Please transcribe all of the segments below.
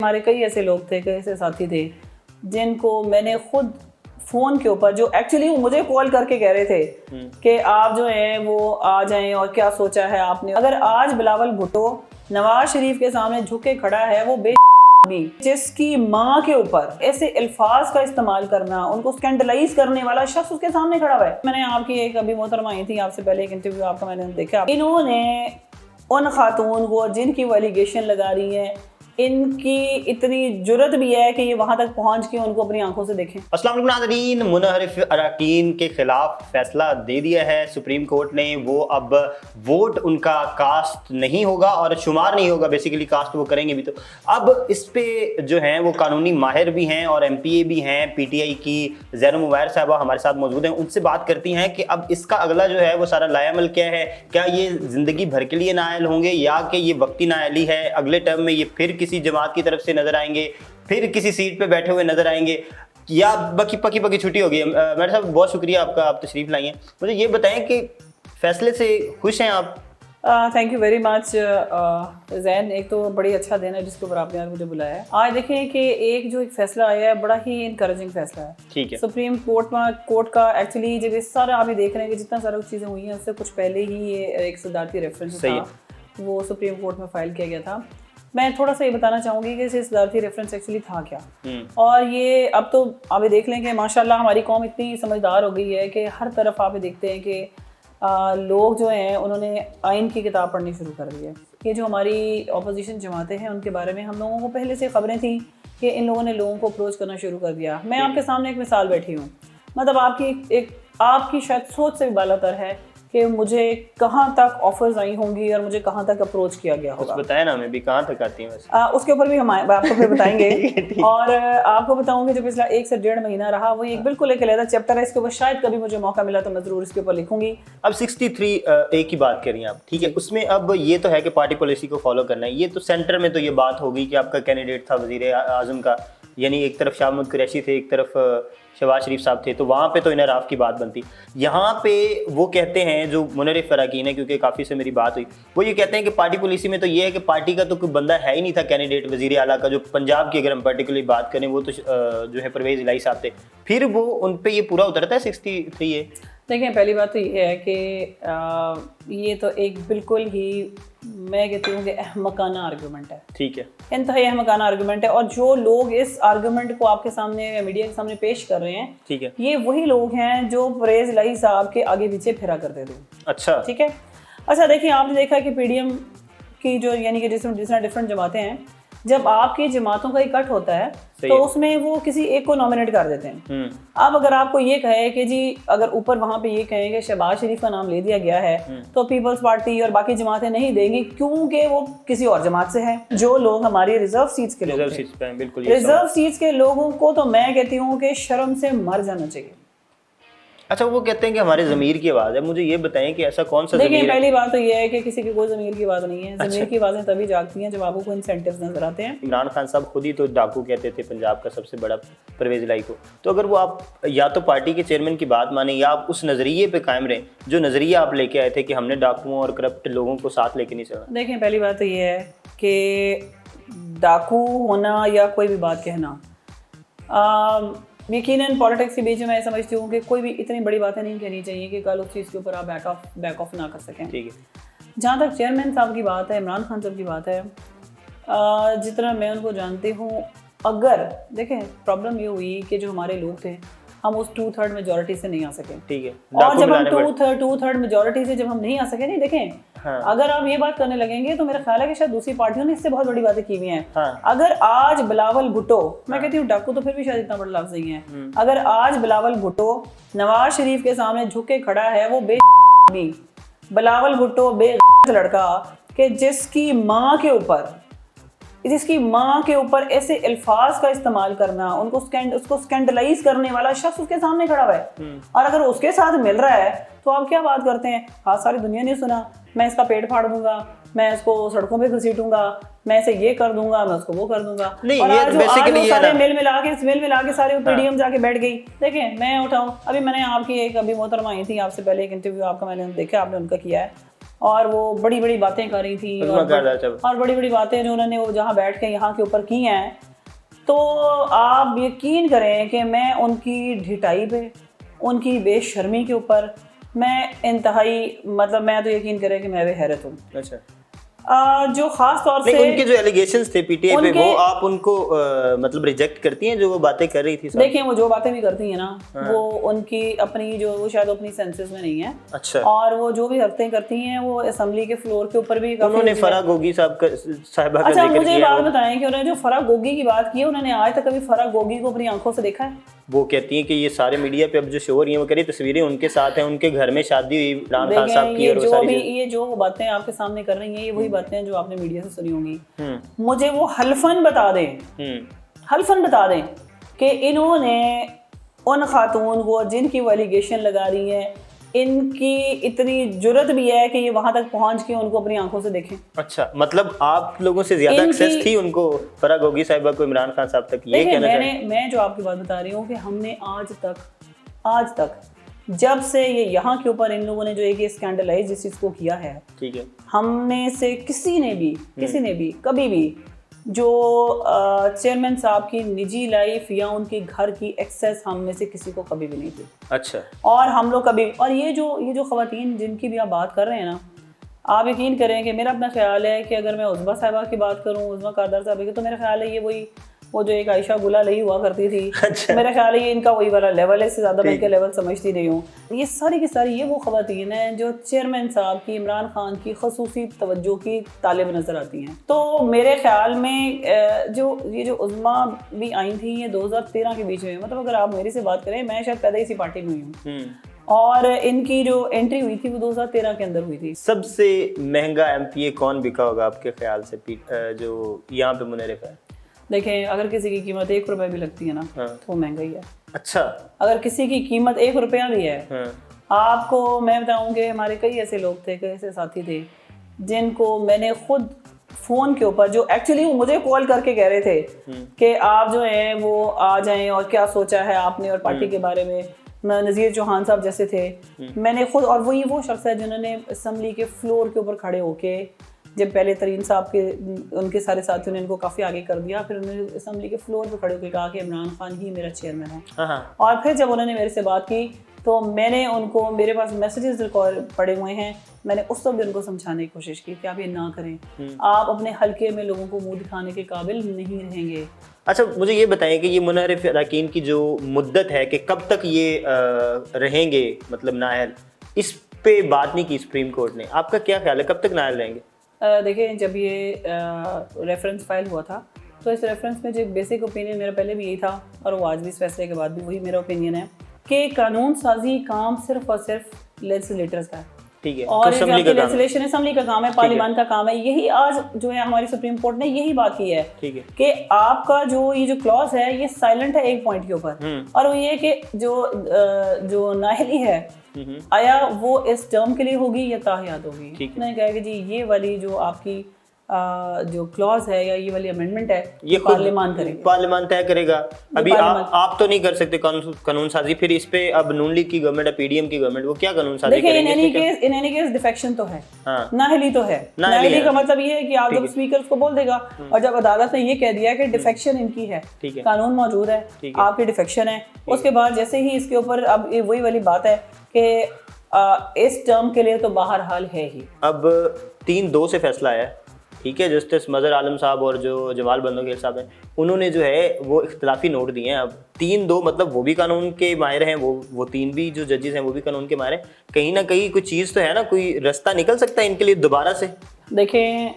ہمارے کئی ایسے لوگ تھے, کئی ایسے ساتھی تھے جن کو میں نے خود فون کے اوپر, جو ایکچولی مجھے کال کر کے کہہ رہے تھے کہ آپ جو ہیں وہ آ جائیں اور کیا سوچا ہے آپ نے. اگر آج بلاول بھٹو نواز شریف کے سامنے جھک کے کھڑا ہے, وہ بے جس کی ماں کے اوپر ایسے الفاظ کا استعمال کرنا, ان کو اسکینڈلائز کرنے والا شخص اس کے سامنے کھڑا ہوا ہے. میں نے آپ کی ایک ابھی محترمہ آئی تھی آپ سے پہلے, ایک انٹرویو آپ کا میں نے دیکھا, انہوں نے ان خاتون کو جن کی وہ ایلیگیشن لگا رہی ہیں, ان کی اتنی جرت بھی ہے کہ یہ وہاں تک پہنچ کے ان کو اپنی آنکھوں سے دیکھیں. السلام علیکم ناظرین, منحرف اراکین کے خلاف فیصلہ دے دیا ہے سپریم کورٹ نے. وہ اب ووٹ ان کا کاسٹ نہیں ہوگا اور شمار نہیں ہوگا, بیسیکلی کاسٹ وہ کریں گے بھی. تو اب اس پہ جو ہیں وہ قانونی ماہر بھی ہیں اور ایم پی اے بھی ہیں. پی ٹی آئی کی زینب مبیر صاحبہ ہمارے ساتھ موجود ہیں, ان سے بات کرتی ہیں کہ اب اس کا اگلا جو ہے وہ سارا لائے عمل کیا ہے. کیا یہ زندگی بھر کے لیے نااہل ہوں گے یا کہ یہ وقتی نااہلی ہے, اگلے ٹرم میں یہ پھر کسی جماعت کی طرف سے نظر آئیں گے, پھر کسی سیٹ پہ بیٹھے ہوئے نظر آئیں گے, یا پکی چھٹی ہوگی. میڈم صاحب بہت شکریہ آپ کا, آپ تشریف لائیں. مجھے یہ بتائیں کہ فیصلے سے خوش ہیں آپ؟ تھینک یو ویری مچ زین. ایک تو بڑی اچھا دن ہے جس کے اوپر آپ نے آج مجھے بلایا ہے. آج دیکھیں کہ ایک جو ایک فیصلہ آیا ہے بڑا ہی انکریجنگ فیصلہ ہے. ٹھیک ہے, سپریم کورٹ کا ایکچولی جب اس سارا آپ دیکھ رہے ہیں کہ جتنا سارا چیزیں ہوئی ہیں اس سے کچھ پہلے ہی یہ ایک صدارتی ریفرنس تھا وہ سپریم کورٹ میں فائل کیا گیا تھا. میں تھوڑا سا یہ بتانا چاہوں گی کہ صدارتی ریفرنس ایکچولی تھا کیا, اور یہ اب تو آپ دیکھ لیں کہ ماشاءاللہ ہماری قوم اتنی سمجھدار ہو گئی ہے کہ ہر طرف آپ دیکھتے ہیں کہ لوگ جو ہیں انہوں نے آئین کی کتاب پڑھنی شروع کر دی ہے. یہ جو ہماری اپوزیشن جماعتیں ہیں ان کے بارے میں ہم لوگوں کو پہلے سے خبریں تھیں کہ ان لوگوں نے لوگوں کو اپروچ کرنا شروع کر دیا. میں آپ کے سامنے ایک مثال بیٹھی ہوں, مطلب آپ کی شاید سوچ سے بھی بالا تر ہے کہ مجھے کہاں تک آفرز آئی ہوں گی اور مجھے کہاں تک اپروچ کیا گیا ہوگا. بتائیں نا, ہمیں بھی کہاں تک آتی ہیں ویسے. اس کے اوپر بھی ہم آپ کو پھر بتائیں گے. اور آپ کو بتاؤں گے جو پچھلا 1 سے 1.5 مہینہ رہا وہ ایک بالکل ایک علیحدہ چیپٹر ہے. اس کے اوپر شاید کبھی مجھے موقع ملا تو میں ضرور اس کے اوپر لکھوں گی. اب 63A کی بات کر رہی ہیں آپ, ٹھیک ہے, اس میں اب یہ تو ہے کہ پارٹی پالیسی کو فالو کرنا ہے. یہ تو سینٹر میں تو یہ بات ہوگی کہ آپ کا کینڈیڈیٹ تھا وزیر اعظم کا, یعنی ایک طرف شاہ محمود قریشی تھے, ایک طرف شہباز شریف صاحب تھے, تو وہاں پہ تو انحراف کی بات بنتی. یہاں پہ وہ کہتے ہیں جو منحرف اراکین ہیں, کیونکہ کافی سے میری بات ہوئی, وہ یہ کہتے ہیں کہ پارٹی پالیسی میں تو یہ ہے کہ پارٹی کا تو کوئی بندہ ہے ہی نہیں تھا کینڈیڈیٹ وزیر اعلیٰ کا. جو پنجاب کی اگر ہم پرٹیکولرلی بات کریں وہ تو جو ہے پرویز الہی صاحب تھے. پھر وہ ان پہ یہ پورا اترتا ہے 63A. دیکھیں پہلی بات تو یہ ہے کہ یہ تو ایک بالکل ہی میں کہتی ہوں کہ احمقانہ آرگومنٹ ہے. ٹھیک ہے, انتہائی احمقانہ آرگومنٹ ہے. اور جو لوگ اس آرگومنٹ کو آپ کے سامنے میڈیا کے سامنے پیش کر رہے ہیں, ٹھیک ہے, یہ وہی لوگ ہیں جو پرویز الہی صاحب کے آگے پیچھے پھرا کرتے تھے. اچھا, ٹھیک ہے. اچھا دیکھیں, آپ نے دیکھا کہ پی ڈی ایم کی جو یعنی کہ جس طرح ڈفرینٹ جماعتیں ہیں, جب آپ کی جماعتوں کا اکٹھ ہوتا ہے تو اس میں وہ کسی ایک کو نامنیٹ کر دیتے ہیں. اب اگر آپ کو یہ کہے کہ جی اگر اوپر وہاں پہ یہ کہیں کہ شہباز شریف کا نام لے دیا گیا ہے تو پیپلز پارٹی اور باقی جماعتیں نہیں دیں گی کیونکہ وہ کسی اور جماعت سے ہے. جو لوگ ہماری ریزرو سیٹس کے لوگ ریزرو سیٹس کے لوگوں کو تو میں کہتی ہوں کہ شرم سے مر جانا چاہیے. اچھا, وہ کہتے ہیں کہ ہمارے ضمیر کی آواز ہے. مجھے یہ بتائیں کہ ایسا کون سا ضمیر ہے؟ دیکھیں پہلی بات تو یہ ہے کہ کسی کی کوئی ضمیر کی آواز نہیں ہے. ضمیر کی آوازیں تبھی جاگتی ہیں جب آپ کو انسینٹیوز نظر آتے ہیں. عمران خان صاحب خود ہی تو ڈاکو کہتے تھے پنجاب کا سب سے بڑا پرویز الہی کو. تو اگر وہ آپ یا تو پارٹی کے چیئرمین کی بات مانیں یا آپ اس نظریے پہ قائم رہیں جو نظریہ آپ لے کے آئے تھے کہ ہم نے ڈاکوؤں اور کرپٹ لوگوں کو ساتھ لے کے نہیں چلنا. دیکھیں پہلی بات تو یہ ہے کہ ڈاکو ہونا یا کوئی بھی بات کہنا, یقیناً پالیٹکس کے بیچ میں میں سمجھتی ہوں کہ کوئی بھی اتنی بڑی باتیں نہیں کہنی چاہیے کہ کل اس چیز کے اوپر آپ بیک آف نہ کر سکیں. ٹھیک ہے. جہاں تک چیئرمین صاحب کی بات ہے, عمران خان صاحب کی بات ہے, جتنا میں ان کو جانتی ہوں, اگر دیکھیں پرابلم یہ ہوئی کہ جو ہمارے لوگ تھے ہم اس 2/3 میجورٹی سے نہیں آ سکے. ٹھیک ہے, اور جب ہم 2/3 میجورٹی سے جب ہم نہیں آ سکے, نہیں دیکھیں اگر آپ یہ بات کرنے لگیں گے تو میرا خیال ہے کہ شاید دوسری پارٹیوں نے اس سے بہت بڑی باتیں کی ہوئی ہیں. اگر آج بلاول بھٹو, میں کہتی ہوں ڈاکو تو پھر بھی شاید اتنا بڑا لفظ نہیں ہے, اگر آج بلاول بھٹو نواز شریف کے سامنے جھک کے کھڑا ہے, وہ بلاول بھٹو بے لڑکا کہ جس کی ماں کے اوپر ایسے الفاظ کا استعمال کرنا, ان کو اس کو اسکینڈلائز کرنے والا شخص اس کے سامنے کھڑا ہوا ہے, اور اگر اس کے ساتھ مل رہا ہے تو آپ کیا بات کرتے ہیں, ہاں ساری دنیا نے سنا, میں اس کا پیٹ پھاڑ دوں گا, میں اس کو سڑکوں پہ گھسیٹوں گا, میں اسے یہ کر دوں گا, میں اس کو وہ کر دوں گا. اور آج وہ سارے مل ملا کے سارے پی ڈی ایم جا کے بیٹھ گئی. دیکھیں میں اٹھاؤں, ابھی میں نے آپ کی ایک ابھی محترمہ آئی تھی آپ سے پہلے, ایک انٹرویو آپ کا میں نے دیکھا, آپ نے ان کا کیا ہے. اور وہ بڑی بڑی باتیں کر رہی تھی اور بڑی بڑی باتیں جو انہوں نے وہ جہاں بیٹھ کے یہاں کے اوپر کی ہیں، تو آپ یقین کریں کہ میں ان کی ڈھٹائی پہ، ان کی بے شرمی کے اوپر میں انتہائی مطلب میں تو یقین کریں کہ میں بھی حیرت ہوں. اچھا، جو خاص طور سے ان کے جو ایلیگیشنز تھے پی ٹی آئی پہ، وہ آپ ان کو مطلب ریجیکٹ کرتی ہیں جو وہ باتیں کر رہی تھی؟ دیکھیں وہ جو باتیں بھی کرتی ہیں نا، وہ ان کی اپنی جو وہ شاید اپنی سینسز میں نہیں ہے. اچھا. اور وہ جو بھی حرکتیں کرتی ہیں وہ اسمبلی کے فلور کے اوپر بھی انہوں نے فرح گوگی صاحبہ کا اچھا ذکر مجھے کیا. بات بتائیں کہ انہوں نے جو فرح گوگی کی بات کی ہے، انہوں نے آج تک کبھی فرح گوگی کو اپنی آنکھوں سے دیکھا ہے؟ وہ کہتی ہیں کہ یہ سارے میڈیا پہ اب جو شو ہو رہی ہیں وہ کہہ رہی تصویریں ان کے ساتھ ہیں، ان کے گھر میں شادی ہوئی عمران خان صاحب کی، اور وہ ساری یہ جو باتیں آپ کے سامنے کر رہی ہیں یہ وہی باتیں ہیں جو آپ نے میڈیا سے سنی ہوں گی. مجھے وہ حلفاً بتا دیں کہ انہوں نے ان خاتون کو جن کی وہ ایلیگیشن لگا رہی ہیں، ان کی اتنی جرت بھی ہے کہ یہ وہاں تک پہنچ کے ان کو اپنی آنکھوں سے دیکھیں. اچھا، مطلب آپ لوگوں سے زیادہ ایکسیس تھی ان کو، فرح گوگی صاحبہ کو، عمران خان صاحب تک؟ یہ کہنا چاہتے میں جو آپ کی بات بتا رہی ہوں کہ ہم نے آج تک جب سے یہ یہاں کے اوپر ان لوگوں نے جو ایک اسکینڈلائز جس چیز کو کیا ہے، ٹھیک ہے، ہم نے سے کسی نے بھی کبھی بھی جو چیئرمین صاحب کی نجی لائف یا ان کے گھر کی ایکسیس ہم میں سے کسی کو کبھی بھی نہیں تھی. اچھا. اور ہم لوگ کبھی، اور یہ جو خواتین جن کی بھی آپ بات کر رہے ہیں نا، آپ یقین کریں کہ میرا اپنا خیال ہے کہ اگر میں عظمیٰ صاحبہ کی بات کروں، عظمیٰ کاردار صاحبہ کی، تو میرا خیال ہے یہ وہ جو ایک عائشہ گلہ لئی ہوا کرتی تھی، میرا خیال ہے یہ ان کا وہی والا لیول ہے، اس سے زیادہ میں ان کے لیول سمجھتی نہیں ہوں. یہ ساری کی ساری یہ وہ خواتین ہیں جو چیئرمین صاحب کی، عمران خان کی خصوصی توجہ کی طالب نظر آتی ہیں. تو میرے خیال میں یہ جو عظمیٰ بھی آئی تھیں یہ 2013 کے بیچ میں، مطلب اگر آپ میری سے بات کریں میں شاید پیدا اسی پارٹی میں ہوئی ہوں، اور ان کی جو انٹری ہوئی تھی وہ 2013 کے اندر ہوئی تھی. سب سے مہنگا ایم پی اے کون بکا ہوگا آپ کے خیال سے جو یہاں پہ منعرف ہے؟ دیکھیں اگر کسی کی قیمت 1 روپے بھی لگتی ہے نا تو وہ مہنگا ہی ہے. اچھا. اگر کسی کی قیمت 1 روپیہ بھی ہے، آپ کو میں بتاؤں کہ ہمارے کئی ایسے لوگ تھے، کئی ایسے ساتھی تھے جن کو میں نے خود فون کے اوپر، جو ایکچولی وہ مجھے کال کر کے کہہ رہے تھے کہ آپ جو ہیں وہ آ جائیں اور کیا سوچا ہے آپ نے اور پارٹی کے بارے میں. نذیر چوہان صاحب جیسے تھے، میں نے خود، اور وہی وہ شخص ہے جنہوں نے اسمبلی کے فلور کے اوپر کھڑے ہو کے، جب پہلے ترین صاحب کے ان کے سارے ساتھیوں نے ان کو کافی آگے کر دیا، پھر انہوں نے اسمبلی کے فلور پہ کھڑے ہو کے کہا کہ عمران خان ہی میرا چیئرمین ہے. اور پھر جب انہوں نے میرے سے بات کی تو میں نے ان کو، میرے پاس میسیجز ریکارڈ پڑے ہوئے ہیں، میں نے اس وقت بھی ان کو سمجھانے کی کوشش کی کہ آپ یہ نہ کریں، آپ اپنے حلقے میں لوگوں کو منہ دکھانے کے قابل نہیں رہیں گے. اچھا مجھے یہ بتائیں کہ یہ منحرف اراکین کی جو مدت ہے کہ کب تک یہ رہیں گے، مطلب نااہل، اس پہ بات نہیں کی سپریم کورٹ نے، آپ کا کیا خیال ہے کب تک نااہل رہیں گے؟ دیکھیں جب یہ ریفرنس فائل ہوا تھا تو اس ریفرنس میں جو ایک بیسک اوپینین میرا پہلے بھی یہی تھا اور وہ آج بھی اس فیصلے کے بعد بھی وہی میرا اوپینین ہے کہ قانون سازی کام صرف اور صرف لیجسلیٹرز کا ہے. ٹھیک ہے، اور لیجسلیشن اسمبلی کا کام ہے، پارلیمان کا کام ہے. یہی آج جو ہے ہماری سپریم کورٹ نے یہی بات کی ہے کہ آپ کا یہ جو کلوز ہے یہ سائلنٹ ہے ایک پوائنٹ کے اوپر، اور وہ یہ کہ جو نااہلی ہے آیا وہ اس ٹرم کے لیے ہوگی یا تاحیات ہوگی. میں نے کہا کہ جی یہ والی جو آپ کی جو کلوز ہے یا یہ والی امینڈمنٹ ہے یہ پارلیمان کرے گا، پارلیمان طے کرے گا. ابھی آپ تو نہیں کر سکتے قانون سازی، پھر اس پہ اب نون لیگ کی گورنمنٹ ہے، پی ڈی ایم کی گورنمنٹ، وہ کیا قانون سازی کریں گے؟ دیکھیں ان اینی کیس ڈیفیکشن تو ہے، نااہلی تو ہے. نااہلی کا مطلب یہ ہے کہ آپ جب اسپیکر کو بول دے گا اور جب عدالت نے یہ کہہ دیا کہ ڈیفیکشن ان کی ہے، قانون موجود ہے، آپ کی ڈیفیکشن ہے، اس کے بعد جیسے ہی اس کے اوپر اب وہی والی بات ہے کہ اس ٹرم کے لیے تو بہرحال ہے ہی. اب 3-2 سے فیصلہ آیا ہے، ٹھیک ہے، جسٹس مظہر عالم صاحب اور جو جمال بندوگیر صاحب ہیں انہوں نے جو ہے وہ اختلافی نوٹ دیے ہیں. اب 3-2 مطلب وہ بھی قانون کے ماہر ہیں، وہ 3 بھی جو ججز ہیں وہ بھی قانون کے ماہر ہیں. کہیں نہ کہیں کوئی چیز تو ہے نا، کوئی رستہ نکل سکتا ہے ان کے لیے دوبارہ سے. دیکھیں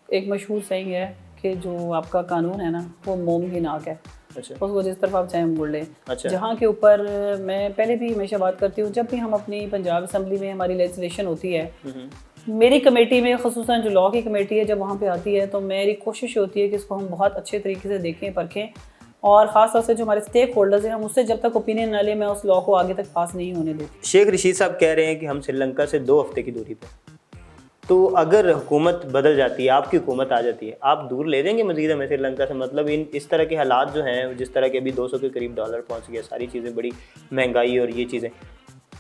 ایک مشہور سینگ ہے کہ جو آپ کا قانون ہے نا وہ موم کی ناک ہے، اس کو جس طرف آپ چاہیں موڑ لیں. جہاں کے اوپر میں پہلے بھی ہمیشہ بات کرتی ہوں، جب بھی ہم اپنی پنجاب اسمبلی میں ہماری لیجسلیشن ہوتی ہے، میری کمیٹی میں خصوصاً جو لاء کی کمیٹی ہے جب وہاں پہ آتی ہے تو میری کوشش ہوتی ہے کہ اس کو ہم بہت اچھے طریقے سے دیکھیں پرکھیں، اور خاص طور سے جو ہمارے اسٹیک ہولڈرز ہیں ہم اس سے جب تک اوپینین نہ لیں میں اس لاء کو آگے تک پاس نہیں ہونے دیتی. شیخ رشید صاحب کہہ رہے ہیں کہ ہم سری لنکا سے 2 ہفتے کی دوری پہ، تو اگر حکومت بدل جاتی ہے، آپ کی حکومت آ جاتی ہے، آپ دور لے جائیں گے مزید ہمیں سری لنکا سے؟ مطلب اس طرح کے حالات جو ہیں، جس طرح کے ابھی 200 کے قریب ڈالر پہنچ گیا، ساری چیزیں بڑی مہنگائی اور یہ چیزیں،